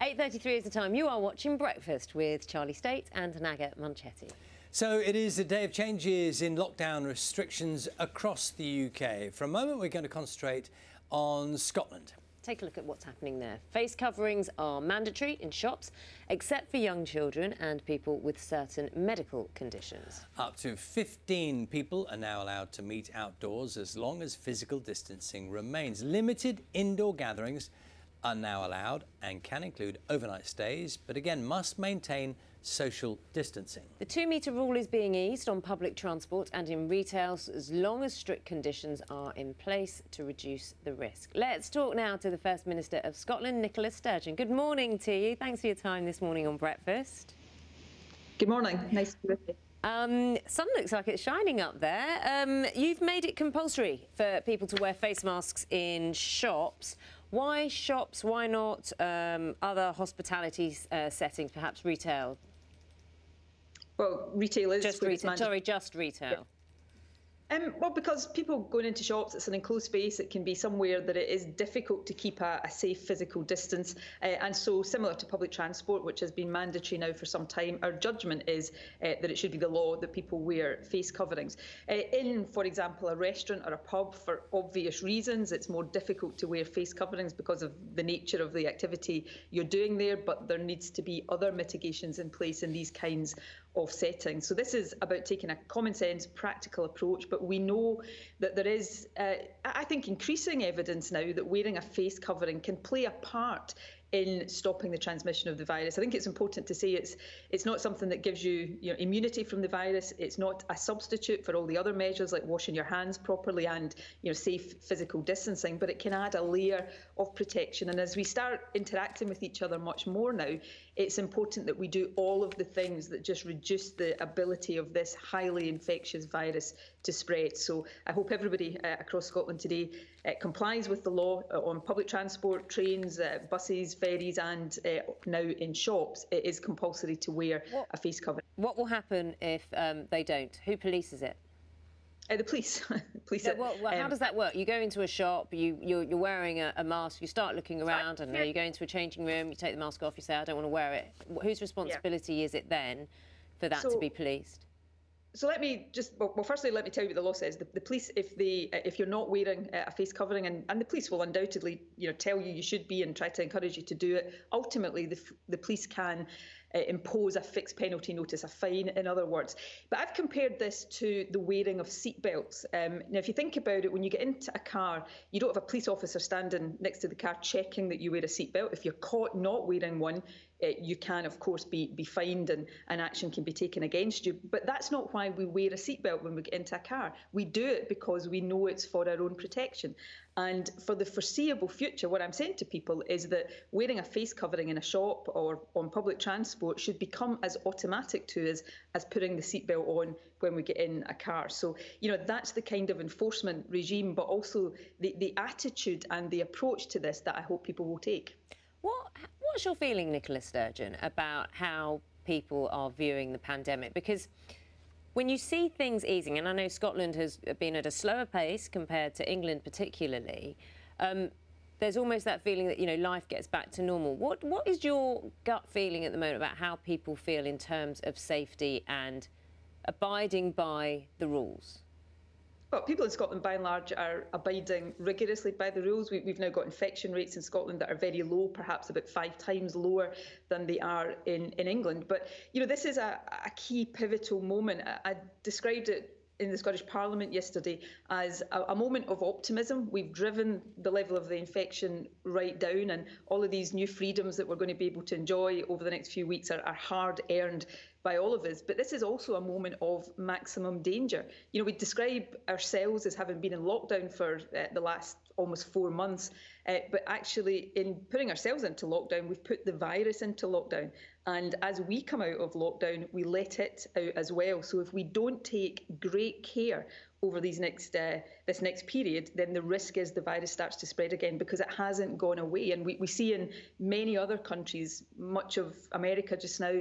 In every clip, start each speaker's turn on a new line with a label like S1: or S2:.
S1: 8:33 is the time. You are watching Breakfast with Charlie State and Naga Munchetti.
S2: So it is a day of changes in lockdown restrictions across the UK. For a moment, we're going to concentrate on Scotland.
S1: Take a look at what's happening there. Face coverings are mandatory in shops, except for young children and people with certain medical conditions.
S2: Up to 15 people are now allowed to meet outdoors as long as physical distancing remains. Limited indoor gatherings are now allowed and can include overnight stays, but again must maintain social distancing.
S1: The 2-metre rule is being eased on public transport and in retail as long as strict conditions are in place to reduce the risk. Let's talk now to the First Minister of Scotland, Nicola Sturgeon. Good morning to you. Thanks for your time this morning on Breakfast.
S3: Good morning. Nice to be with you.
S1: Sun looks like it's shining up there. You've made it compulsory for people to wear face masks in shops. Why shops? Why not other hospitality settings, perhaps retail?
S3: Well, retail is
S1: just retail. Sorry, just retail.
S3: Yeah. Well, because people going into shops, it's an enclosed space. It can be somewhere that it is difficult to keep a safe physical distance. And so similar to public transport, which has been mandatory now for some time, our judgment is that it should be the law that people wear face coverings. In, for example, a restaurant or a pub, for obvious reasons, it's more difficult to wear face coverings because of the nature of the activity you're doing there, but there needs to be other mitigations in place in these kinds of settings. So this is about taking a common sense, practical approach, but we know that there is, I think, increasing evidence now that wearing a face covering can play a part in stopping the transmission of the virus. I think it's important to say it's not something that gives you, immunity from the virus. It's not a substitute for all the other measures like washing your hands properly and safe physical distancing, but it can add a layer of protection. And as we start interacting with each other much more now, it's important that we do all of the things that just reduce the ability of this highly infectious virus to spread. So I hope everybody across Scotland today complies with the law on public transport, trains, buses, ferries and now in shops. It is compulsory to wear a face covering.
S1: What will happen if they don't? Who polices it?
S3: The police.
S1: Well, how does that work? You go into a shop, you're wearing a mask, you start looking around, and you go into a changing room, you take the mask off, you say, I don't want to wear it. Whose responsibility is it then for that to be policed?
S3: So let me just, well, firstly, let me tell you what the law says. The police, if you're not wearing a face covering, and the police will undoubtedly, tell you should be and try to encourage you to do it, ultimately the police can impose a fixed penalty notice, a fine, in other words. But I've compared this to the wearing of seatbelts. Now, if you think about it, when you get into a car, you don't have a police officer standing next to the car checking that you wear a seatbelt. If you're caught not wearing one, you can, of course, be fined and action can be taken against you. But that's not why we wear a seatbelt when we get into a car. We do it because we know it's for our own protection. And for the foreseeable future, what I'm saying to people is that wearing a face covering in a shop or on public transport should become as automatic to us as putting the seatbelt on when we get in a car. So, that's the kind of enforcement regime, but also the attitude and the approach to this that I hope people will take.
S1: What's your feeling, Nicola Sturgeon, about how people are viewing the pandemic? Because when you see things easing, and I know Scotland has been at a slower pace compared to England particularly, there's almost that feeling that, life gets back to normal. What is your gut feeling at the moment about how people feel in terms of safety and abiding by the rules?
S3: Well, people in Scotland, by and large, are abiding rigorously by the rules. We've now got infection rates in Scotland that are very low, perhaps about 5 times lower than they are in England. But, this is a key pivotal moment. I described it in the Scottish Parliament yesterday as a moment of optimism. We've driven the level of the infection right down, and all of these new freedoms that we're going to be able to enjoy over the next few weeks are hard earned by all of us. But this is also a moment of maximum danger. We describe ourselves as having been in lockdown for the last almost 4 months, but actually in putting ourselves into lockdown, we've put the virus into lockdown. And as we come out of lockdown, we let it out as well. So if we don't take great care over this next period, then the risk is the virus starts to spread again because it hasn't gone away. And we see in many other countries, much of America just now,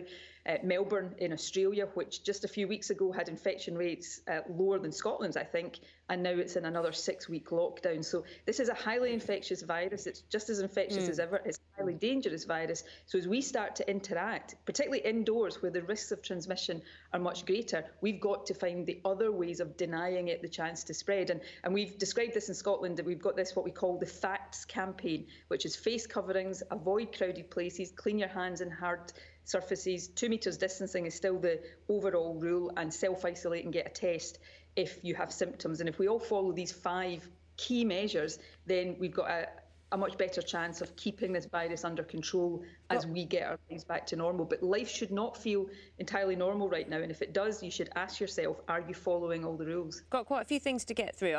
S3: Melbourne in Australia, which just a few weeks ago had infection rates lower than Scotland's, I think, and now it's in another 6-week lockdown. So this is a highly infectious virus. It's just as infectious as ever. It's highly dangerous virus. So as we start to interact, particularly indoors where the risks of transmission are much greater, we've got to find the other ways of denying it the chance to spread. And we've described this in Scotland, that we've got this, what we call the FACTS campaign, which is face coverings, avoid crowded places, clean your hands and hard surfaces, 2 metres distancing is still the overall rule, and self-isolate and get a test if you have symptoms. And if we all follow these 5 key measures, then we've got a much better chance of keeping this virus under control as we get our lives back to normal. But life should not feel entirely normal right now. And if it does, you should ask yourself, are you following all the rules?
S1: Got quite a few things to get through.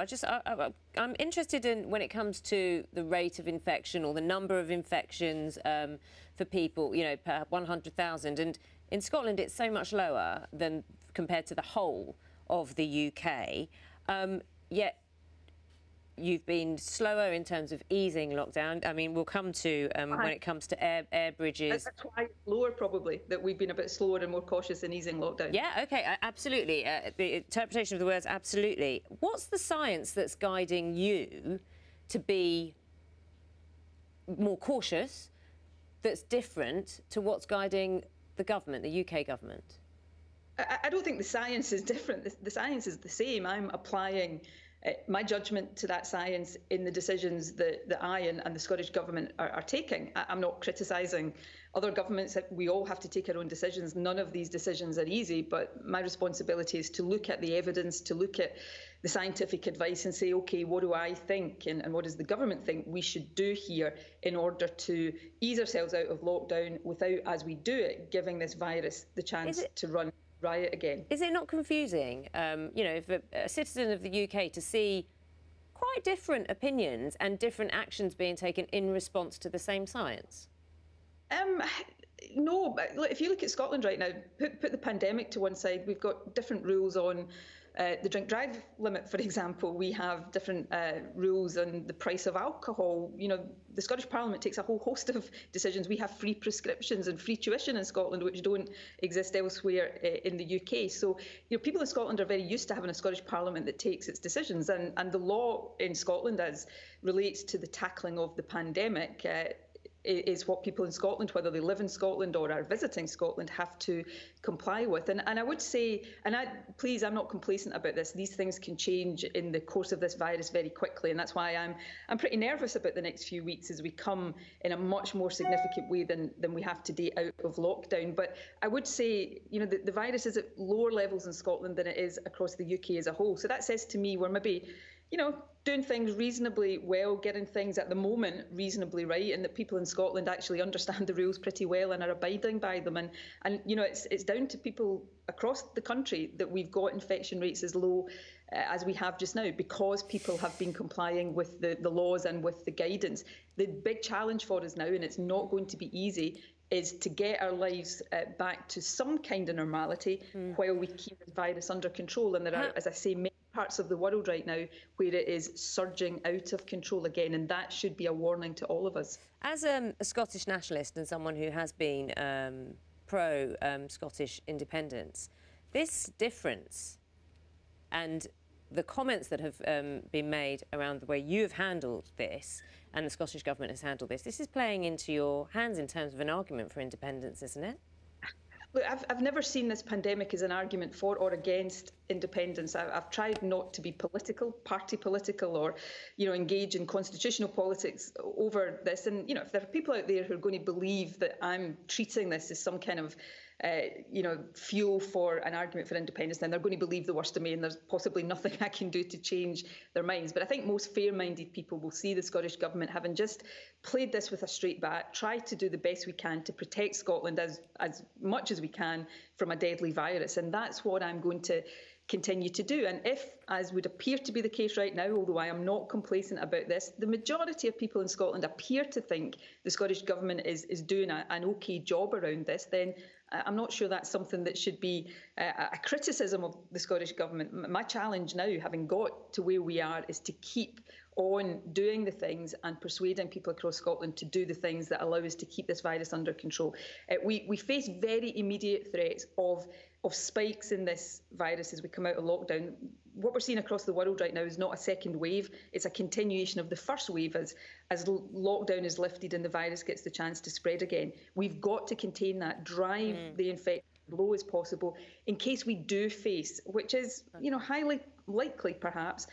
S1: I'm interested in when it comes to the rate of infection or the number of infections for people, you know, per 100,000. And in Scotland, it's so much lower than compared to the whole of the UK. Yet you've been slower in terms of easing lockdown. I mean, we'll come to when it comes to air bridges.
S3: That's why it's lower, probably, that we've been a bit slower and more cautious in easing lockdown.
S1: Yeah, OK, absolutely. The interpretation of the words, absolutely. What's the science that's guiding you to be more cautious, that's different to what's guiding the government, the UK government?
S3: I don't think the science is different. The science is the same. I'm applying my judgment to that science in the decisions that I and the Scottish Government are taking. I'm not criticising other governments. We all have to take our own decisions. None of these decisions are easy, but my responsibility is to look at the evidence, to look at the scientific advice and say, OK, what do I think and what does the government think we should do here in order to ease ourselves out of lockdown without, as we do it, giving this virus the chance to run riot again.
S1: Is it not confusing, you know, for a citizen of the UK to see quite different opinions and different actions being taken in response to the same science?
S3: No, but if you look at Scotland right now, put the pandemic to one side, we've got different rules on the drink-drive limit, for example. We have different rules on the price of alcohol. You know, the Scottish Parliament takes a whole host of decisions. We have free prescriptions and free tuition in Scotland, which don't exist elsewhere in the UK. So, you know, people in Scotland are very used to having a Scottish Parliament that takes its decisions. And the law in Scotland, as relates to the tackling of the pandemic, is what people in Scotland, whether they live in Scotland or are visiting Scotland, have to comply with. And I would say, please, I'm not complacent about this. These things can change in the course of this virus very quickly. And that's why I'm pretty nervous about the next few weeks as we come in a much more significant way than we have today out of lockdown. But I would say, you know, the virus is at lower levels in Scotland than it is across the UK as a whole. So that says to me we're maybe, you know, doing things reasonably well, getting things at the moment reasonably right, and that people in Scotland actually understand the rules pretty well and are abiding by them. And you know, it's down to people across the country that we've got infection rates as low as we have just now, because people have been complying with the laws and with the guidance. The big challenge for us now, and it's not going to be easy, is to get our lives back to some kind of normality while we keep the virus under control. And there are, as I say, many parts of the world right now where it is surging out of control again, and that should be a warning to all of us.
S1: As a Scottish nationalist and someone who has been pro-Scottish independence, this difference and the comments that have been made around the way you have handled this and the Scottish Government has handled this, this is playing into your hands in terms of an argument for independence, isn't it?
S3: Look, I've never seen this pandemic as an argument for or against independence. I've tried not to be political, party political, or, you know, engage in constitutional politics over this. And, you know, if there are people out there who are going to believe that I'm treating this as some kind of you know, fuel for an argument for independence, then they're going to believe the worst of me, and there's possibly nothing I can do to change their minds. But I think most fair-minded people will see the Scottish Government having just played this with a straight bat, tried to do the best we can to protect Scotland as much as we can from a deadly virus. And that's what I'm going to continue to do. And if, as would appear to be the case right now, although I am not complacent about this, the majority of people in Scotland appear to think the Scottish Government is doing an OK job around this, then I'm not sure that's something that should be a criticism of the Scottish Government. My challenge now, having got to where we are, is to keep on doing the things and persuading people across Scotland to do the things that allow us to keep this virus under control. We face very immediate threats of spikes in this virus as we come out of lockdown. What we're seeing across the world right now is not a second wave, it's a continuation of the first wave as lockdown is lifted and the virus gets the chance to spread again. We've got to contain that, drive the infection as low as possible in case we do face, which is highly likely perhaps,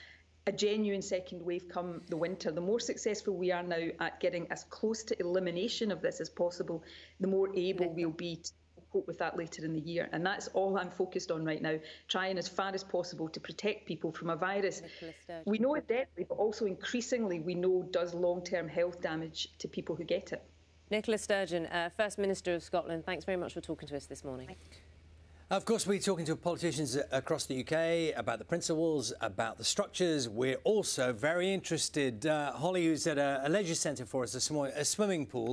S3: a genuine second wave come the winter. The more successful we are now at getting as close to elimination of this as possible, the more able we'll be to cope with that later in the year. And that's all I'm focused on right now, trying as far as possible to protect people from a virus we know is deadly, but also increasingly we know does long-term health damage to people who get it.
S1: Nicola Sturgeon, First Minister of Scotland, thanks very much for talking to us this morning.
S2: Of course, we're talking to politicians across the UK about the principles, about the structures. We're also very interested, Holly, who's at a leisure centre for us this morning, a swimming pool.